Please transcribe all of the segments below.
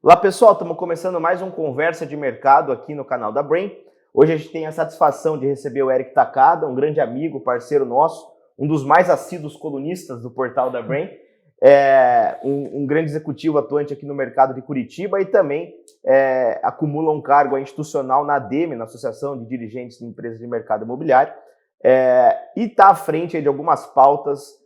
Olá pessoal, estamos começando mais um Conversa de Mercado aqui no canal da Brain. Hoje a gente tem a satisfação de receber o Eric Takada, um grande amigo, parceiro nosso, um dos mais assíduos colunistas do portal da Brain, um grande executivo atuante aqui no mercado de Curitiba e também acumula um cargo institucional na ADEME, na Associação de Dirigentes de Empresas de Mercado Imobiliário, e está à frente de algumas pautas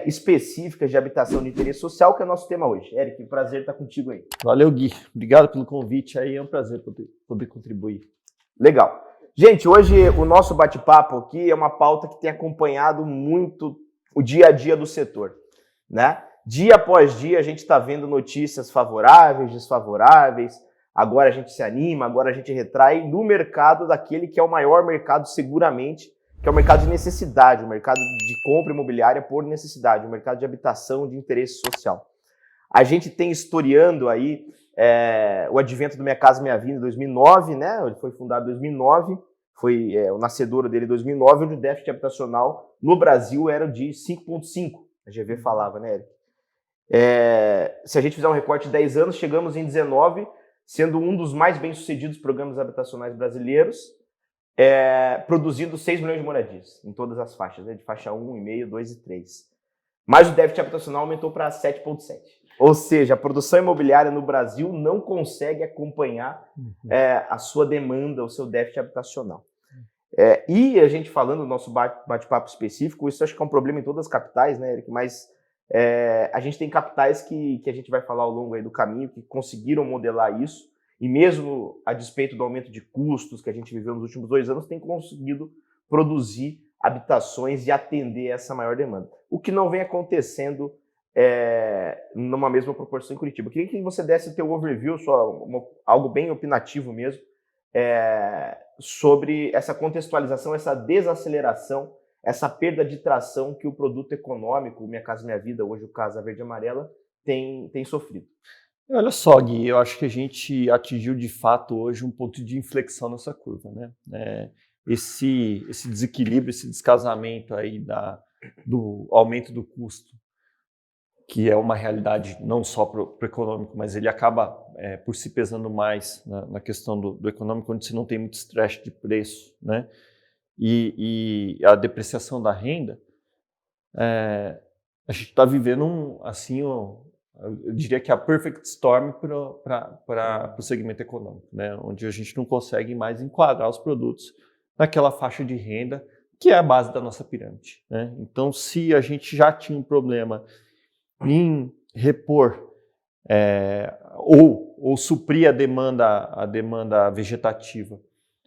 específicas de habitação de interesse social, que é o nosso tema hoje. Eric, prazer estar contigo aí. Valeu, Gui. Obrigado pelo convite. Aí é um prazer poder contribuir. Legal. Gente, hoje o nosso bate-papo aqui é uma pauta que tem acompanhado muito o dia a dia do setor, né? Dia após dia a gente está vendo notícias favoráveis, desfavoráveis, agora a gente se anima, agora a gente retrai no mercado daquele que é o maior mercado seguramente, que é o mercado de necessidade, o mercado de compra imobiliária por necessidade, o mercado de habitação de interesse social. A gente tem historiando aí o advento do Minha Casa Minha Vida em 2009, né? Ele foi fundado em 2009, foi o nascedouro dele em 2009, onde o déficit habitacional no Brasil era de 5,5. A GV falava, né, Eric? Se a gente fizer um recorte de 10 anos, chegamos em 19, sendo um dos mais bem-sucedidos programas habitacionais brasileiros, produzindo 6 milhões de moradias em todas as faixas, né? De faixa 1,5, 2 e 3. Mas o déficit habitacional aumentou para 7,7. Ou seja, a produção imobiliária no Brasil não consegue acompanhar a sua demanda, o seu déficit habitacional. E a gente falando do nosso bate-papo específico, isso acho que é um problema em todas as capitais, né, Eric? Mas a gente tem capitais que a gente vai falar ao longo aí do caminho, que conseguiram modelar isso, e mesmo a despeito do aumento de custos que a gente viveu nos últimos 2 anos, tem conseguido produzir habitações e atender essa maior demanda. O que não vem acontecendo numa mesma proporção em Curitiba. Eu queria que você desse o teu overview, algo bem opinativo mesmo, sobre essa contextualização, essa desaceleração, essa perda de tração que o produto econômico, Minha Casa Minha Vida, hoje o Casa Verde e Amarela, tem sofrido. Olha só, Gui, eu acho que a gente atingiu de fato hoje um ponto de inflexão nessa curva, né? Esse desequilíbrio, esse descasamento aí do aumento do custo, que é uma realidade não só para o econômico, mas ele acaba por se pesando mais na questão do econômico, onde você não tem muito estresse de preço, né? E a depreciação da renda, a gente está vivendo eu diria que a perfect storm para o segmento econômico, né? Onde a gente não consegue mais enquadrar os produtos naquela faixa de renda que é a base da nossa pirâmide, né? Então, se a gente já tinha um problema em repor ou suprir a demanda vegetativa,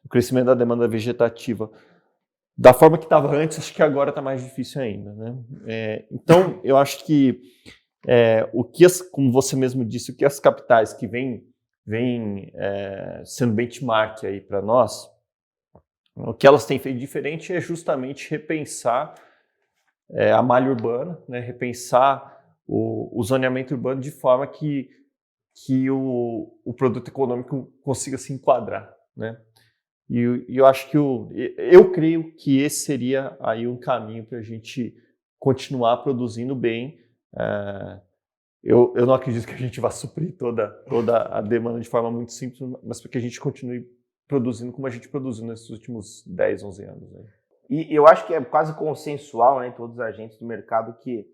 o crescimento da demanda vegetativa da forma que estava antes, acho que agora está mais difícil ainda, né? Então, eu acho que como você mesmo disse, o que as capitais que vêm sendo benchmark aí para nós, o que elas têm feito diferente é justamente repensar a malha urbana, né? Repensar o zoneamento urbano de forma que o produto econômico consiga se enquadrar, né? E eu acho que eu creio que esse seria aí um caminho para a gente continuar produzindo bem. Eu não acredito que a gente vá suprir toda a demanda de forma muito simples, mas para que a gente continue produzindo como a gente produziu nesses últimos 10, 11 anos. Né? E eu acho que é quase consensual, né, em todos os agentes do mercado que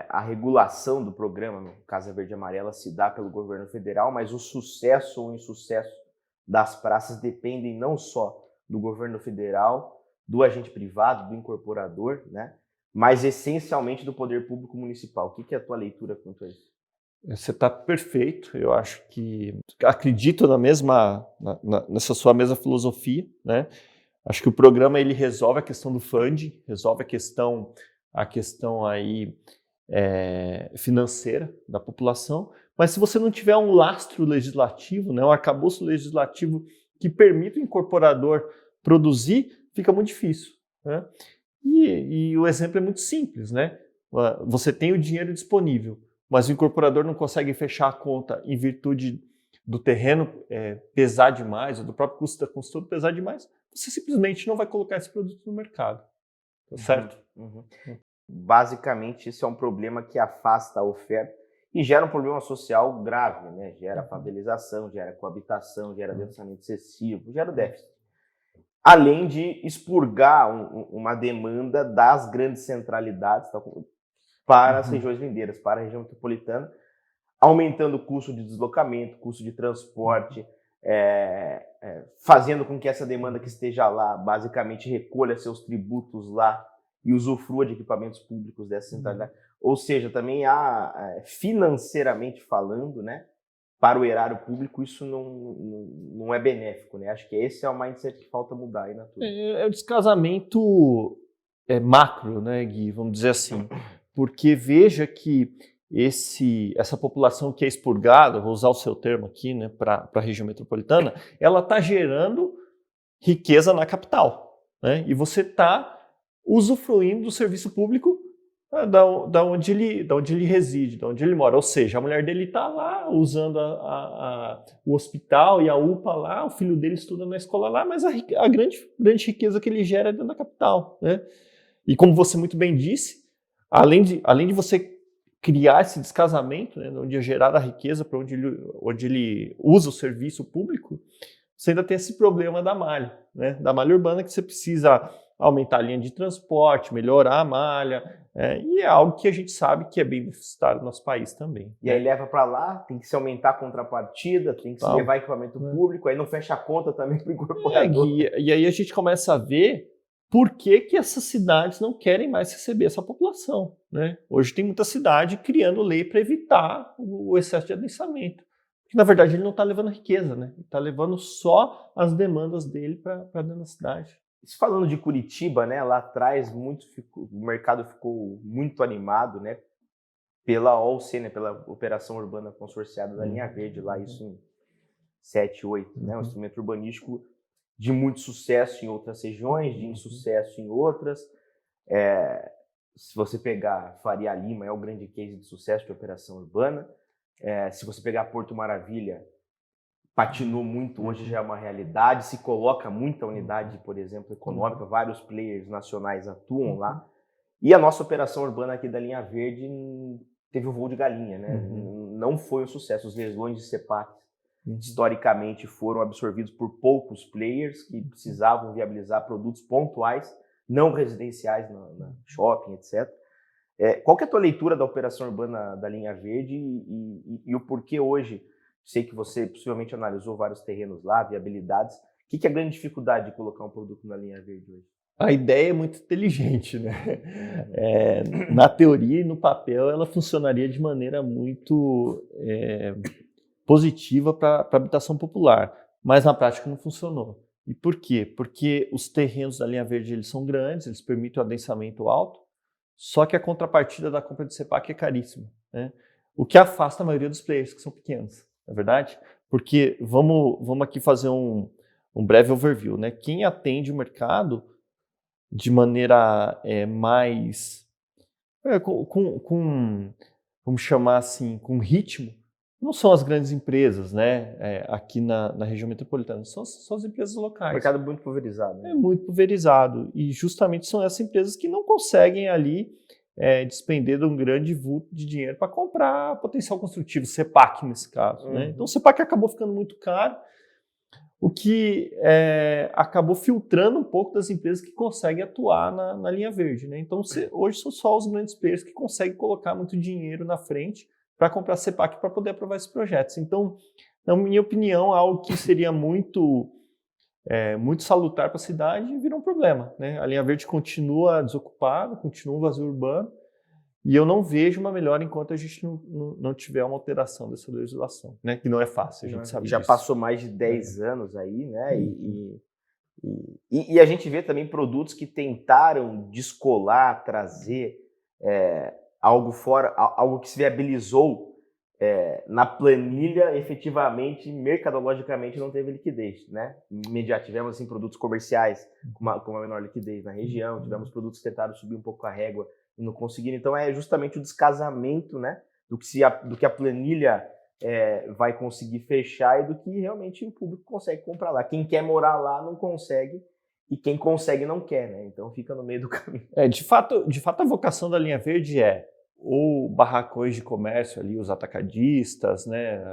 a regulação do programa, no Casa Verde e Amarela, se dá pelo governo federal, mas o sucesso ou insucesso das praças dependem não só do governo federal, do agente privado, do incorporador, né, mas essencialmente do poder público municipal. O que é a tua leitura quanto a isso? Você está perfeito. Eu acho que acredito nessa sua mesma filosofia, né? Acho que o programa ele resolve a questão do funding, resolve a questão aí financeira da população, mas se você não tiver um lastro legislativo, né, um arcabouço legislativo que permita o incorporador produzir, fica muito difícil, né? E o exemplo é muito simples, né? Você tem o dinheiro disponível, mas o incorporador não consegue fechar a conta em virtude do terreno pesar demais, ou do próprio custo da construção pesar demais, você simplesmente não vai colocar esse produto no mercado, tá certo? Basicamente, isso é um problema que afasta a oferta e gera um problema social grave, né? Gera favelização, gera coabitação, gera densamento excessivo, gera déficit. Além de expurgar uma demanda das grandes centralidades para as regiões lindeiras, para a região metropolitana, aumentando o custo de deslocamento, custo de transporte, fazendo com que essa demanda que esteja lá, basicamente, recolha seus tributos lá e usufrua de equipamentos públicos dessa centralidade. Ou seja, também há, financeiramente falando, né, para o erário público, isso não é benéfico, né? Acho que esse é o mindset que falta mudar aí na turma. É o descasamento macro, né, Gui? Vamos dizer assim. Porque veja que essa população que é expurgada, vou usar o seu termo aqui, né, para a região metropolitana, ela está gerando riqueza na capital, né? E você está usufruindo do serviço público da onde ele reside, da onde ele mora. Ou seja, a mulher dele está lá usando o hospital e a UPA lá, o filho dele estuda na escola lá, mas a grande riqueza que ele gera é dentro da capital, né? E como você muito bem disse, além de você criar esse descasamento, né, onde é gerada a riqueza para onde ele usa o serviço público, você ainda tem esse problema da malha, né, da malha urbana, que você precisa aumentar a linha de transporte, melhorar a malha, e é algo que a gente sabe que é bem deficitário no nosso país também. E aí leva para lá, tem que se aumentar a contrapartida, tem que se levar equipamento público, aí não fecha a conta também para o incorporador. E aí a gente começa a ver por que essas cidades não querem mais receber essa população, né? Hoje tem muita cidade criando lei para evitar o excesso de adensamento. Porque, na verdade, ele não está levando riqueza, né? Ele está levando só as demandas dele para dentro da cidade. Isso falando de Curitiba, né? Lá atrás o mercado ficou muito animado, né? Pela OLC, né? Pela Operação Urbana Consorciada da Linha Verde, lá isso em 7, 8, né? Um instrumento urbanístico de muito sucesso em outras regiões, de insucesso em outras. Se você pegar Faria Lima, é o grande case de sucesso de operação urbana. Se você pegar Porto Maravilha, patinou muito, hoje já é uma realidade, se coloca muita unidade, por exemplo, econômica, vários players nacionais atuam lá. E a nossa operação urbana aqui da Linha Verde teve o voo de galinha, né? Não foi um sucesso. Os leilões de CEPAC historicamente foram absorvidos por poucos players que precisavam viabilizar produtos pontuais, não residenciais, na shopping, etc. Qual que é a tua leitura da operação urbana da Linha Verde e o porquê hoje? Sei que você possivelmente analisou vários terrenos lá, viabilidades. O que é a grande dificuldade de colocar um produto na Linha Verde hoje? A ideia é muito inteligente, né? Na teoria e no papel, ela funcionaria de maneira muito positiva para a habitação popular, mas na prática não funcionou. E por quê? Porque os terrenos da Linha Verde eles são grandes, eles permitem o adensamento alto, só que a contrapartida da compra de CEPAC é caríssima, né? O que afasta a maioria dos players, que são pequenos, não é verdade? Porque vamos aqui fazer um breve overview, né? Quem atende o mercado de maneira mais, vamos chamar assim, com ritmo, não são as grandes empresas, né? Aqui na região metropolitana, são as empresas locais. O mercado é muito pulverizado. Né? É muito pulverizado. E justamente são essas empresas que não conseguem ali despender de um grande vulto de dinheiro para comprar potencial construtivo, CEPAC nesse caso. Né? Então o CEPAC acabou ficando muito caro, o que acabou filtrando um pouco das empresas que conseguem atuar na linha verde. Né? Então hoje são só os grandes players que conseguem colocar muito dinheiro na frente para comprar CEPAC para poder aprovar esses projetos. Então, na minha opinião, algo que seria muito salutar para a cidade virou um problema. Né? A linha verde continua desocupada, continua um vazio urbano, e eu não vejo uma melhora enquanto a gente não tiver uma alteração dessa legislação, né? Que não é fácil, a gente sabe já disso. Passou mais de 10 anos aí, né? E a gente vê também produtos que tentaram descolar, trazer algo fora, algo que se viabilizou na planilha, efetivamente, mercadologicamente não teve liquidez, né? Tivemos assim, produtos comerciais com uma menor liquidez na região, tivemos produtos que tentaram subir um pouco a régua e não conseguiram. Então é justamente o descasamento, né, do que a planilha vai conseguir fechar e do que realmente o público consegue comprar lá. Quem quer morar lá não consegue e quem consegue não quer, né? Então fica no meio do caminho. De fato a vocação da Linha Verde ou barracões de comércio ali, os atacadistas, né,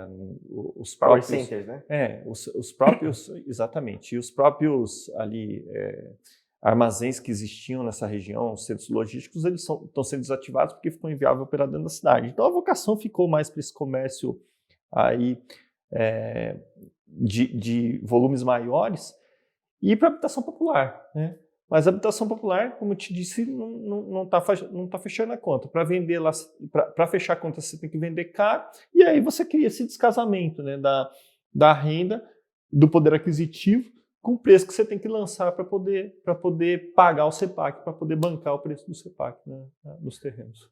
os Power próprios, centers, né? Os próprios, exatamente, e os próprios ali armazéns que existiam nessa região, os centros logísticos, eles estão sendo desativados porque ficou inviável operar dentro da cidade. Então a vocação ficou mais para esse comércio aí de volumes maiores e para habitação popular, né? Mas a habitação popular, como eu te disse, não tá fechando a conta. Para vender lá, para fechar a conta, você tem que vender caro, e aí você cria esse descasamento, né, da renda, do poder aquisitivo, com o preço que você tem que lançar para poder pagar o CEPAC, para poder bancar o preço do CEPAC, né, nos terrenos.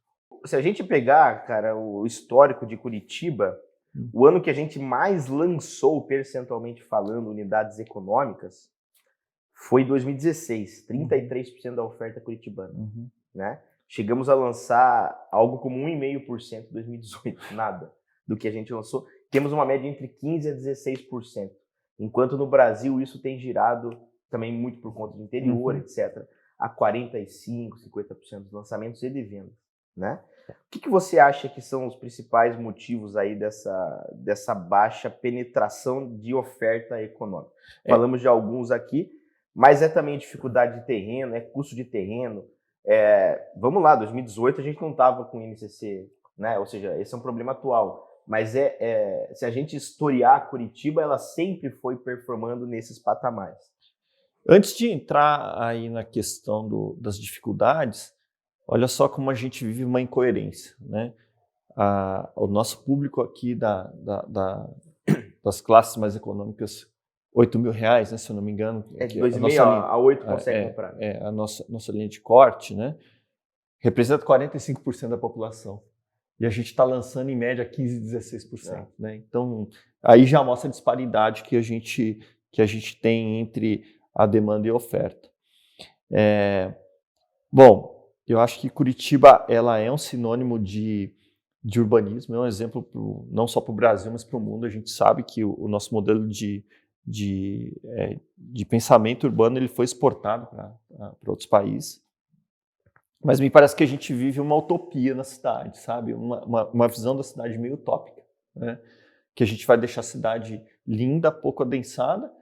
Se a gente pegar, cara, o histórico de Curitiba, o ano que a gente mais lançou, percentualmente falando, unidades econômicas, foi 2016, 33% da oferta curitibana, né? Chegamos a lançar algo como 1,5% em 2018, nada do que a gente lançou. Temos uma média entre 15% a 16%, enquanto no Brasil isso tem girado também muito por conta do interior, etc., a 45%, 50% dos lançamentos e de vendas, né? O que você acha que são os principais motivos aí dessa baixa penetração de oferta econômica? Falamos de alguns aqui, mas é também dificuldade de terreno, é custo de terreno. Vamos lá, 2018 a gente não estava com INCC, né? Ou seja, esse é um problema atual. Mas se a gente historiar Curitiba, ela sempre foi performando nesses patamares. Antes de entrar aí na questão das dificuldades, olha só como a gente vive uma incoerência, né? O nosso público aqui das classes mais econômicas, R$8.000, né, se eu não me engano. De 2,5 a 8 consegue comprar. A nossa linha de corte, né, representa 45% da população. E a gente está lançando em média 15%, 16%. Né? Então, aí já mostra a disparidade que a gente tem entre a demanda e a oferta. Bom, eu acho que Curitiba ela é um sinônimo de urbanismo, é um exemplo não só para o Brasil, mas para o mundo. A gente sabe que o nosso modelo de pensamento urbano ele foi exportado para outros países. Mas me parece que a gente vive uma utopia na cidade, sabe? Uma visão da cidade meio utópica, né? Que a gente vai deixar a cidade linda, pouco adensada,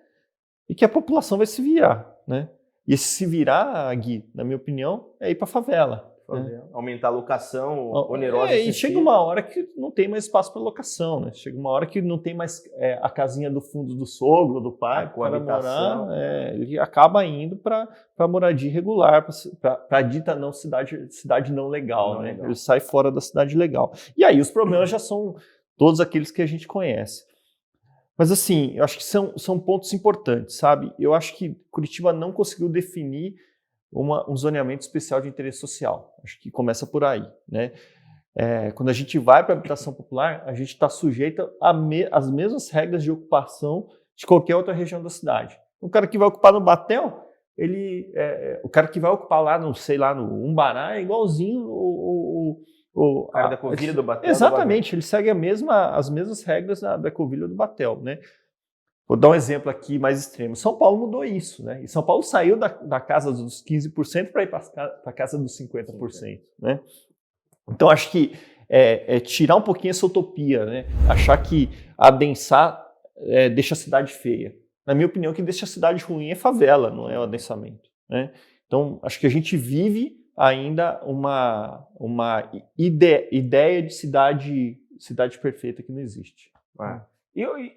e que a população vai se virar, né? E esse se virar, Gui, na minha opinião, é ir para a favela. Né? Aumentar a locação onerosa. E chega uma hora que não tem mais espaço para locação, né? Chega uma hora que não tem mais a casinha do fundo do sogro, do pai, para morar. Ele acaba indo para moradia irregular, para a dita não cidade não legal, né? Ele sai fora da cidade legal. E aí os problemas já são todos aqueles que a gente conhece. Mas assim, eu acho que são pontos importantes, sabe? Eu acho que Curitiba não conseguiu definir um zoneamento especial de interesse social. Acho que começa por aí, né? Quando a gente vai para a habitação popular, a gente está sujeito às mesmas regras de ocupação de qualquer outra região da cidade. O cara que vai ocupar no Batel, o cara que vai ocupar lá, no Umbará, é igualzinho o cara da Ecovilha do Batel. Exatamente, ele segue as mesmas regras da Ecovilha do Batel, né? Vou dar um exemplo aqui mais extremo. São Paulo mudou isso, né? E São Paulo saiu da casa dos 15% para ir para a casa dos 50%, né? Então, acho que tirar um pouquinho essa utopia, né? Achar que adensar deixa a cidade feia. Na minha opinião, o que deixa a cidade ruim é favela, não é o adensamento, né? Então, acho que a gente vive ainda uma ideia de cidade perfeita que não existe.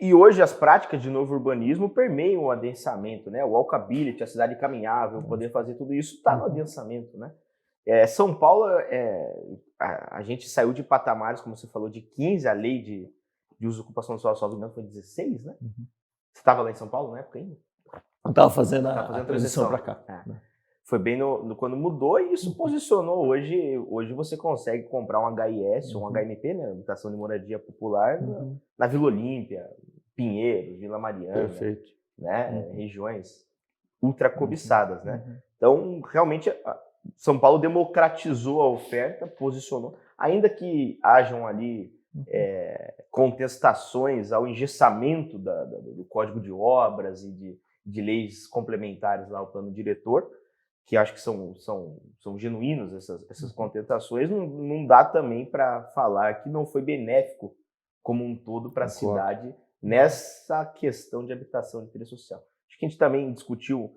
E hoje as práticas de novo urbanismo permeiam o adensamento, né? O walkability, a cidade caminhável, poder fazer tudo isso está no adensamento, né? São Paulo, a gente saiu de patamares, como você falou, de 15, a lei de uso e ocupação do solo foi 16, né? Você estava lá em São Paulo na época ainda? Eu estava fazendo a transição para cá. Foi bem quando mudou e isso posicionou. Hoje você consegue comprar um HIS, um HMP, né? Habitação de moradia popular, na Vila Olímpia, Pinheiros, Vila Mariana. Perfeito. Né? Regiões ultra cobiçadas, né? Então, realmente, São Paulo democratizou a oferta, posicionou. Ainda que hajam ali contestações ao engessamento do Código de Obras e de leis complementares lá ao plano diretor, que acho que são genuínos essas contestações, não dá também para falar que não foi benéfico como um todo para a cidade nessa questão de habitação de interesse social. Acho que a gente também discutiu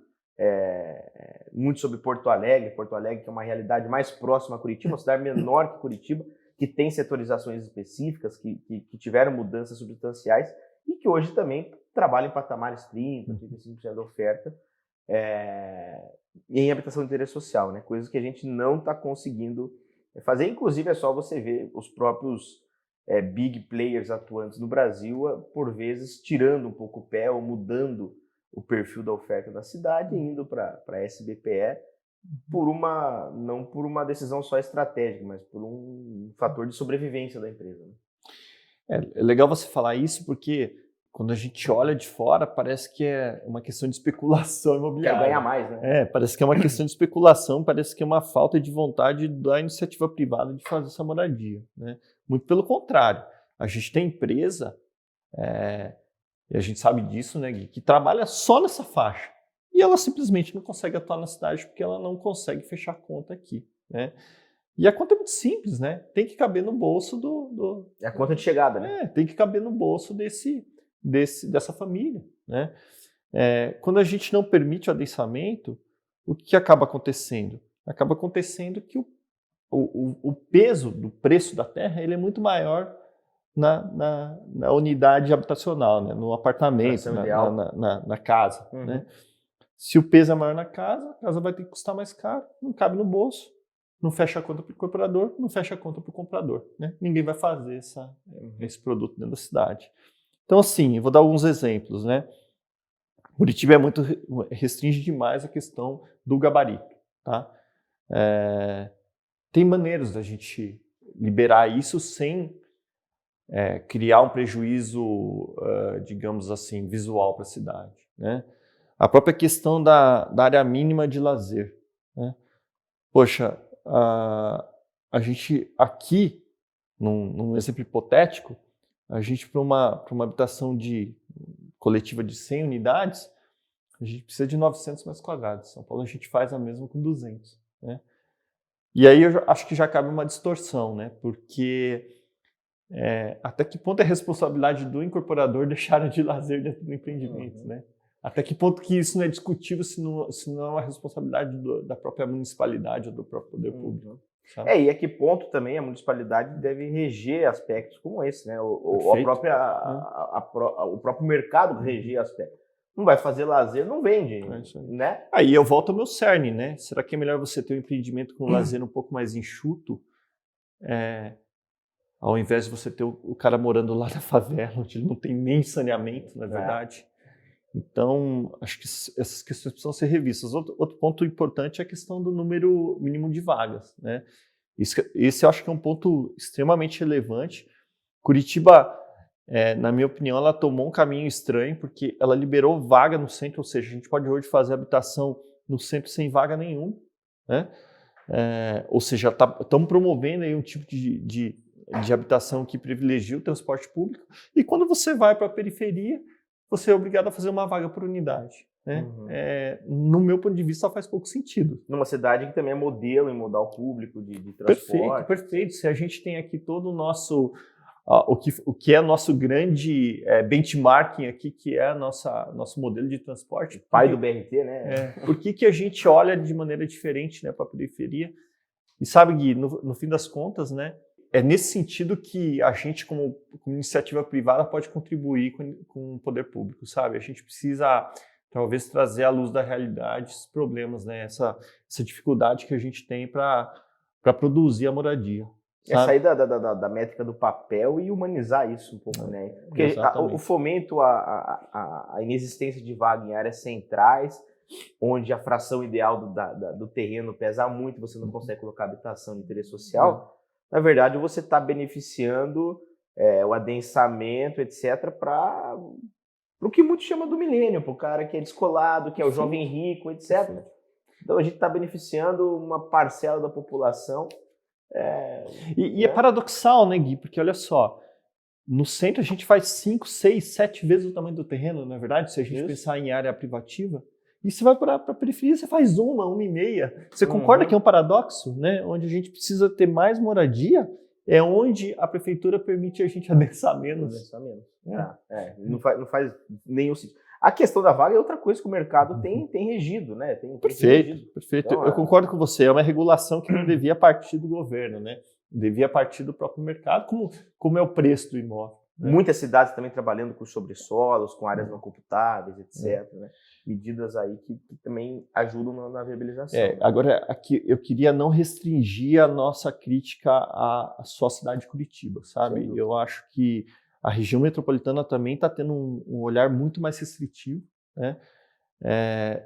muito sobre Porto Alegre, que é uma realidade mais próxima a Curitiba, uma cidade menor que Curitiba, que tem setorizações específicas, que tiveram mudanças substanciais e que hoje também trabalham em patamares 30%, 35% da oferta em habitação de interesse social, né? Coisas que a gente não está conseguindo fazer. Inclusive, é só você ver os próprios big players atuantes no Brasil, por vezes, tirando um pouco o pé ou mudando o perfil da oferta da cidade, indo para a SBPE, não por uma decisão só estratégica, mas por um fator de sobrevivência da empresa. Né? É legal você falar isso, porque quando a gente olha de fora, parece que é uma questão de especulação imobiliária. Quer ganhar mais, né? Parece que é uma questão de especulação, parece que é uma falta de vontade da iniciativa privada de fazer essa moradia. Né? Muito pelo contrário. A gente tem empresa, e a gente sabe disso, né, Gui, que trabalha só nessa faixa. E ela simplesmente não consegue atuar na cidade porque ela não consegue fechar a conta aqui. Né? E a conta é muito simples, né? Tem que caber no bolso É a conta de chegada, né? Tem que caber no bolso dessa família. Né? Quando a gente não permite o adensamento, o que acaba acontecendo? Acaba acontecendo que o peso do preço da terra ele é muito maior na unidade habitacional, né? No apartamento, na casa. Uhum. Né? Se o peso é maior na casa, a casa vai ter que custar mais caro, não cabe no bolso, não fecha a conta para o incorporador, não fecha a conta para o comprador. Né? Ninguém vai fazer esse produto dentro da cidade. Então, assim, eu vou dar alguns exemplos. Né? Curitiba restringe demais a questão do gabarito. Tá? Tem maneiras da gente liberar isso sem criar um prejuízo, digamos assim, visual para a cidade. Né? A própria questão da área mínima de lazer. Né? Poxa, a gente aqui, num exemplo hipotético, a gente para uma habitação coletiva de 100 unidades, a gente precisa de 900 metros quadrados. Em São Paulo a gente faz a mesma com 200. Né? E aí eu acho que já cabe uma distorção, né? Porque até que ponto é responsabilidade do incorporador deixar área de lazer dentro do empreendimento, né? Até que ponto que isso não é discutível se não é uma responsabilidade da própria municipalidade ou do próprio poder público. Sabe? E a que ponto também a municipalidade deve reger aspectos como esse, né? O próprio mercado reger aspectos. Não vai fazer lazer, não vende, né? Aí eu volto ao meu cerne, né? Será que é melhor você ter um empreendimento com lazer um pouco mais enxuto, ao invés de você ter o cara morando lá na favela, onde ele não tem nem saneamento, na verdade? Então, acho que essas questões precisam ser revistas. Outro ponto importante é a questão do número mínimo de vagas. Né? Esse eu acho que é um ponto extremamente relevante. Curitiba, na minha opinião, ela tomou um caminho estranho, porque ela liberou vaga no centro, ou seja, a gente pode hoje fazer habitação no centro sem vaga nenhuma. Né? Ou seja, estamos promovendo aí um tipo de habitação que privilegia o transporte público. E quando você vai para a periferia, você é obrigado a fazer uma vaga por unidade. Né? No meu ponto de vista, faz pouco sentido. Numa cidade que também é modelo em modal público de transporte. Perfeito. Se a gente tem aqui todo o nosso... o que é nosso grande benchmarking aqui, que é nosso modelo de transporte. Pai do BRT, né? Por que a gente olha de maneira diferente, né, para a periferia? E sabe, Gui, no fim das contas, né, é nesse sentido que a gente, como iniciativa privada, pode contribuir com o poder público, sabe? A gente precisa, talvez, trazer à luz da realidade esses problemas, né? Essa dificuldade que a gente tem para produzir a moradia. Sair da métrica do papel e humanizar isso um pouco, né? Porque o fomento à inexistência de vaga em áreas centrais, onde a fração ideal do terreno pesa muito, você não consegue colocar habitação de interesse social. Na verdade, você está beneficiando o adensamento, etc., para o que muitos chamam do milênio, para o cara que é descolado, que é o jovem rico, etc. Então, a gente está beneficiando uma parcela da população. E é paradoxal, né, Gui? Porque, olha só, no centro a gente faz 5, 6, 7 vezes o tamanho do terreno, não é verdade? Se a gente pensar em área privativa. E você vai para a periferia, você faz uma e meia. Você concorda que é um paradoxo, né? Onde a gente precisa ter mais moradia, é onde a prefeitura permite a gente adensar menos. Não faz nenhum sentido. A questão da vaga é outra coisa que o mercado tem regido, né? Perfeito. Então, eu concordo com você. É uma regulação que não devia partir do governo, né? Devia partir do próprio mercado, como é o preço do imóvel. Né? Muitas cidades também trabalhando com sobressolos, com áreas não computáveis, etc. Né? Medidas aí que também ajudam na viabilização. Agora, aqui eu queria não restringir a nossa crítica à só cidade de Curitiba, sabe? Eu acho que a região metropolitana também está tendo um olhar muito mais restritivo, né?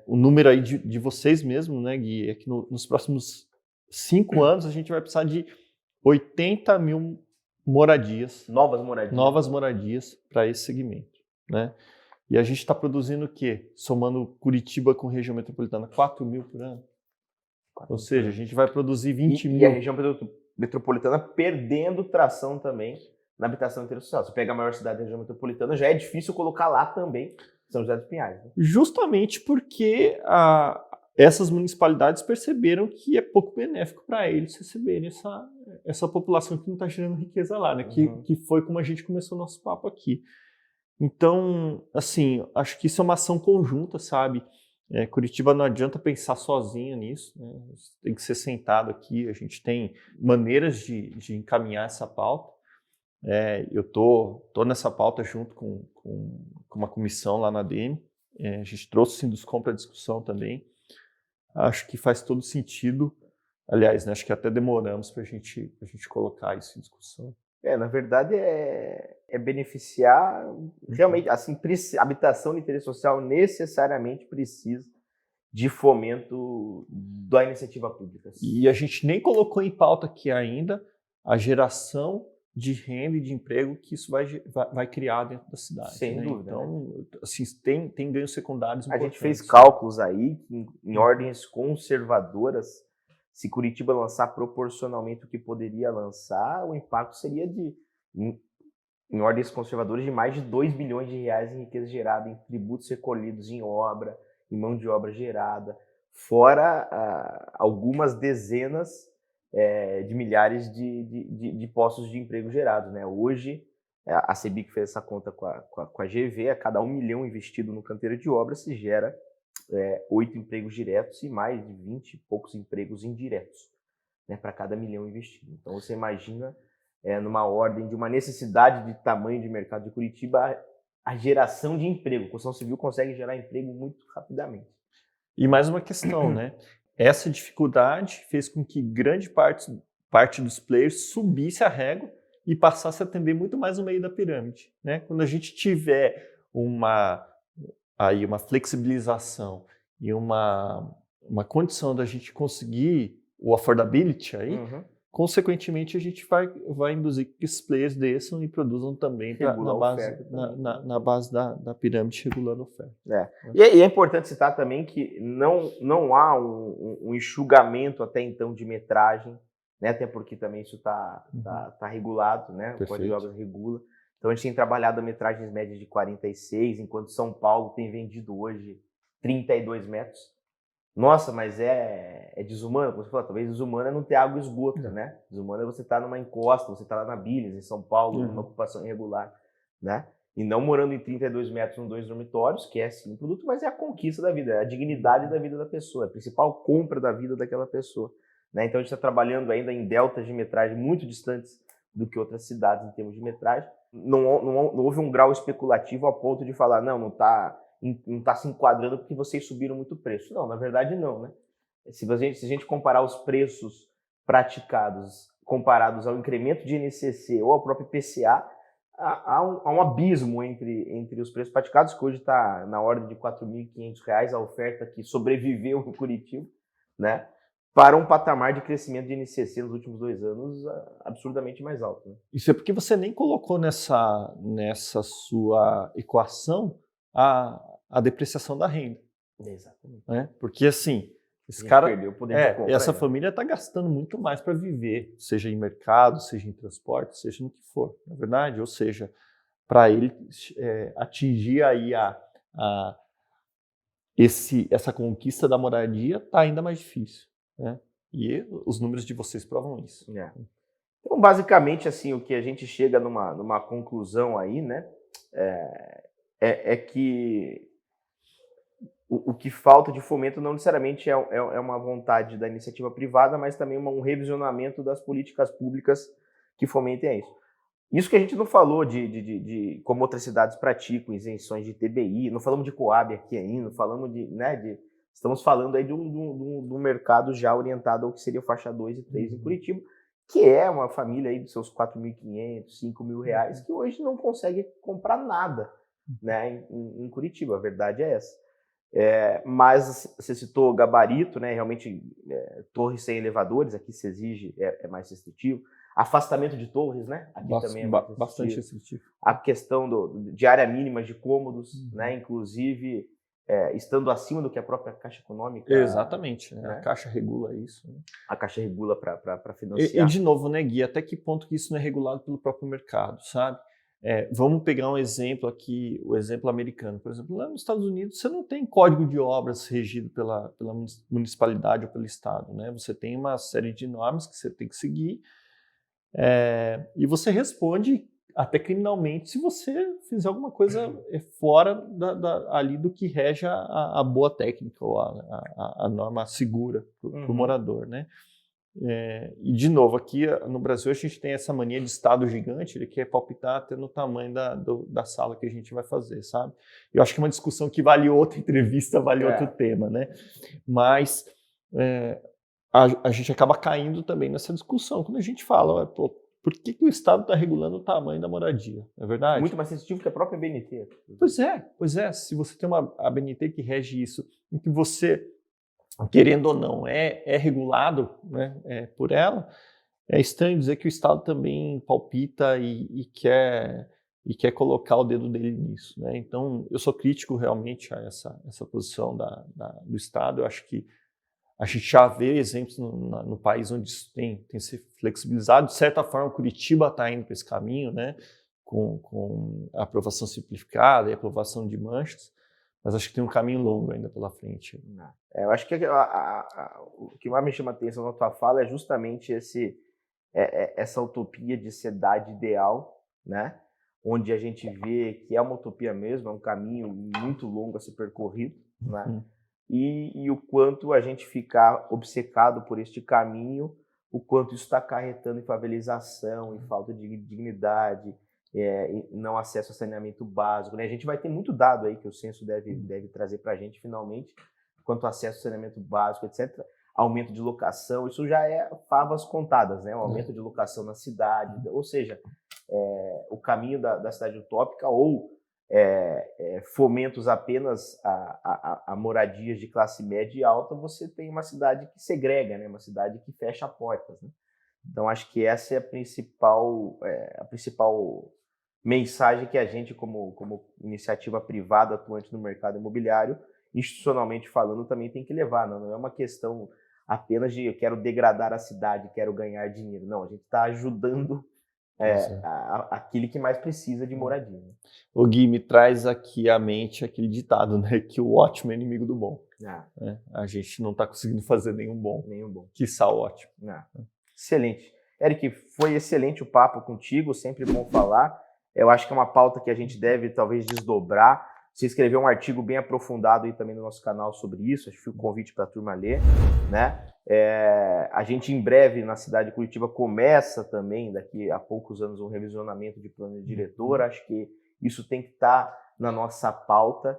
O número aí de vocês mesmo, né, Gui, é que nos próximos 5 anos a gente vai precisar de 80 mil moradias. Novas moradias para esse segmento, né? E a gente está produzindo o quê? Somando Curitiba com região metropolitana, 4 mil por ano. Ou seja, a gente vai produzir 20 mil. E a região metropolitana perdendo tração também na habitação intersocial. Se pega a maior cidade da região metropolitana, já é difícil colocar lá também São José dos Pinhais. Né? Justamente porque essas municipalidades perceberam que é pouco benéfico para eles receberem essa população que não está gerando riqueza lá, né? Que foi como a gente começou o nosso papo aqui. Então, assim, acho que isso é uma ação conjunta, sabe? Curitiba não adianta pensar sozinho nisso, né? Tem que ser sentado aqui, a gente tem maneiras de encaminhar essa pauta. Eu tô nessa pauta junto com uma comissão lá na ADM, a gente trouxe o Sinduscom para discussão também. Acho que faz todo sentido, aliás, né, acho que até demoramos para a gente colocar isso em discussão. Na verdade, é beneficiar realmente, assim, habitação de interesse social necessariamente precisa de fomento da iniciativa pública. E a gente nem colocou em pauta aqui ainda a geração de renda e de emprego que isso vai criar dentro da cidade. Sem dúvida. Então, né? assim, tem ganhos secundários importantes. A gente fez cálculos aí, em ordens conservadoras. Se Curitiba lançar proporcionalmente o que poderia lançar, o impacto seria em ordens conservadoras, de mais de 2 bilhões de reais em riqueza gerada, em tributos recolhidos em obra, em mão de obra gerada, fora algumas dezenas de milhares de postos de emprego gerados. Né? Hoje, a CEBIC fez essa conta com a GV, a cada 1 milhão investido no canteiro de obra se gera 8 empregos diretos e mais de 20 e poucos empregos indiretos, né, para cada 1 milhão investido. Então você imagina, numa ordem de uma necessidade de tamanho de mercado de Curitiba, a geração de emprego. A construção civil consegue gerar emprego muito rapidamente. E mais uma questão, né? Essa dificuldade fez com que grande parte dos players subisse a régua e passasse a atender muito mais no meio da pirâmide, né? Quando a gente tiver uma flexibilização e uma condição da gente conseguir o affordability aí, consequentemente a gente vai induzir que esses players desçam e produzam também na base da pirâmide, regulando a oferta. E é importante citar também que não há um enxugamento até então de metragem, né? Até porque também isso está regulado, né? O Código de Obras regula. Então a gente tem trabalhado a metragens médias de 46, enquanto São Paulo tem vendido hoje 32 metros. Nossa, mas é desumano, como você falou, talvez desumano é não ter água e esgoto, né? Desumano é você estar numa encosta, você estar lá na Bilhas, em São Paulo, numa ocupação irregular, né? E não morando em 32 metros em 2 dormitórios, que é sim um produto, mas é a conquista da vida, é a dignidade da vida da pessoa, é a principal compra da vida daquela pessoa, né? Então a gente está trabalhando ainda em deltas de metragem muito distantes do que outras cidades em termos de metragem. Não houve um grau especulativo a ponto de falar, não está se enquadrando porque vocês subiram muito o preço. Não, na verdade não, né? Se a gente comparar os preços praticados comparados ao incremento de INCC ou ao próprio IPCA, há um abismo entre os preços praticados, que hoje está na ordem de R$ 4.500, a oferta que sobreviveu em Curitiba, né? Para um patamar de crescimento de INCC nos últimos 2 anos absurdamente mais alto. Né? Isso é porque você nem colocou nessa sua equação a depreciação da renda. Exatamente. Né? Porque assim, esse cara, perdeu o poder de compra, essa família está gastando muito mais para viver, seja em mercado, seja em transporte, seja no que for, na verdade. Ou seja, para ele atingir aí essa conquista da moradia está ainda mais difícil, né? E os números de vocês provam isso. Então, basicamente, assim, o que a gente chega numa conclusão aí, né, é que o que falta de fomento não necessariamente é uma vontade da iniciativa privada, mas também um revisionamento das políticas públicas que fomentem isso. Isso que a gente não falou de como outras cidades praticam isenções de TBI, não falamos de Coab aqui ainda, não falamos estamos falando aí de um mercado já orientado ao que seria faixa 2 e 3 em Curitiba, que é uma família aí de seus R$4.500, R$5.000, que hoje não consegue comprar nada, né, em Curitiba, a verdade é essa. Mas você citou gabarito, né, realmente torres sem elevadores, aqui se exige, é mais restritivo. Afastamento de torres, né, aqui também é bastante restritivo. A questão de área mínima de cômodos, né, inclusive estando acima do que a própria Caixa Econômica... Exatamente, né? A Caixa regula isso. Né? A Caixa regula para financiar. E, de novo, né, Gui, até que ponto que isso não é regulado pelo próprio mercado, sabe? Vamos pegar um exemplo aqui, o exemplo americano. Por exemplo, lá nos Estados Unidos você não tem código de obras regido pela municipalidade ou pelo estado, né? Você tem uma série de normas que você tem que seguir e você responde até criminalmente se você fizer alguma coisa fora ali do que rege a boa técnica ou a norma segura para o morador, né? E, de novo, aqui no Brasil a gente tem essa mania de estado gigante, ele quer palpitar até no tamanho da sala que a gente vai fazer, sabe? Eu acho que é uma discussão que vale outra entrevista, vale outro tema, né? Mas a gente acaba caindo também nessa discussão, quando a gente fala, por que o Estado está regulando o tamanho da moradia? Não é verdade? Muito mais restritivo que a própria BNT. Pois é. Se você tem a BNT que rege isso, em que você, querendo ou não, é regulado, né, por ela, é estranho dizer que o Estado também palpita e quer colocar o dedo dele nisso, né? Então, eu sou crítico realmente a essa posição do Estado. Eu acho que a gente já vê exemplos no país onde isso tem se flexibilizado. De certa forma, Curitiba está indo para esse caminho, né? Com a aprovação simplificada e a aprovação de manchas, mas acho que tem um caminho longo ainda pela frente. Eu acho que o que mais me chama a atenção na tua fala é justamente essa utopia de cidade ideal, né? Onde a gente vê que é uma utopia mesmo, é um caminho muito longo a ser percorrido, né? E o quanto a gente ficar obcecado por este caminho, o quanto isso está acarretando em favelização, em falta de dignidade, não acesso a saneamento básico, né? A gente vai ter muito dado aí que o censo deve trazer para a gente, finalmente, quanto ao acesso a saneamento básico, etc. Aumento de locação, isso já é favas contadas, né? O aumento de locação na cidade, ou seja, o caminho da cidade utópica ou fomentos apenas a moradias de classe média e alta, você tem uma cidade que segrega, né? Uma cidade que fecha portas, né? Então, acho que essa é a principal mensagem que a gente, como iniciativa privada atuante no mercado imobiliário, institucionalmente falando, também tem que levar. Não é uma questão apenas de eu quero degradar a cidade, quero ganhar dinheiro. Não, a gente está ajudando aquele que mais precisa de moradia. Né? O Gui, me traz aqui à mente aquele ditado, né? Que o ótimo é inimigo do bom. Né? A gente não está conseguindo fazer nenhum bom. Quiçá o ótimo. Excelente. Eric, foi excelente o papo contigo, sempre bom falar. Eu acho que é uma pauta que a gente deve talvez desdobrar. Você escreveu um artigo bem aprofundado aí também no nosso canal sobre isso, acho que foi um convite para a turma ler, né? A gente em breve na cidade de Curitiba começa também, daqui a poucos anos, um revisionamento de plano de diretor. Acho que isso tem que estar na nossa pauta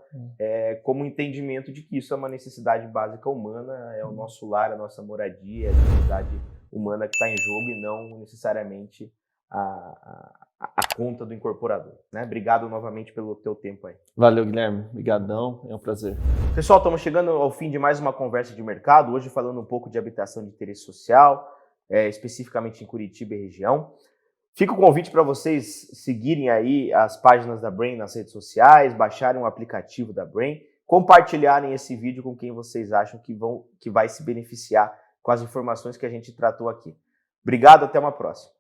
como entendimento de que isso é uma necessidade básica humana, é o nosso lar, a nossa moradia, a dignidade humana que está em jogo e não necessariamente a conta do incorporador, né? Obrigado novamente pelo teu tempo aí. Valeu, Guilherme. Obrigadão. É um prazer. Pessoal, estamos chegando ao fim de mais uma conversa de mercado, hoje falando um pouco de habitação de interesse social, especificamente em Curitiba e região. Fica o convite para vocês seguirem aí as páginas da Brain nas redes sociais, baixarem o aplicativo da Brain, compartilharem esse vídeo com quem vocês acham que vai se beneficiar com as informações que a gente tratou aqui. Obrigado, até uma próxima.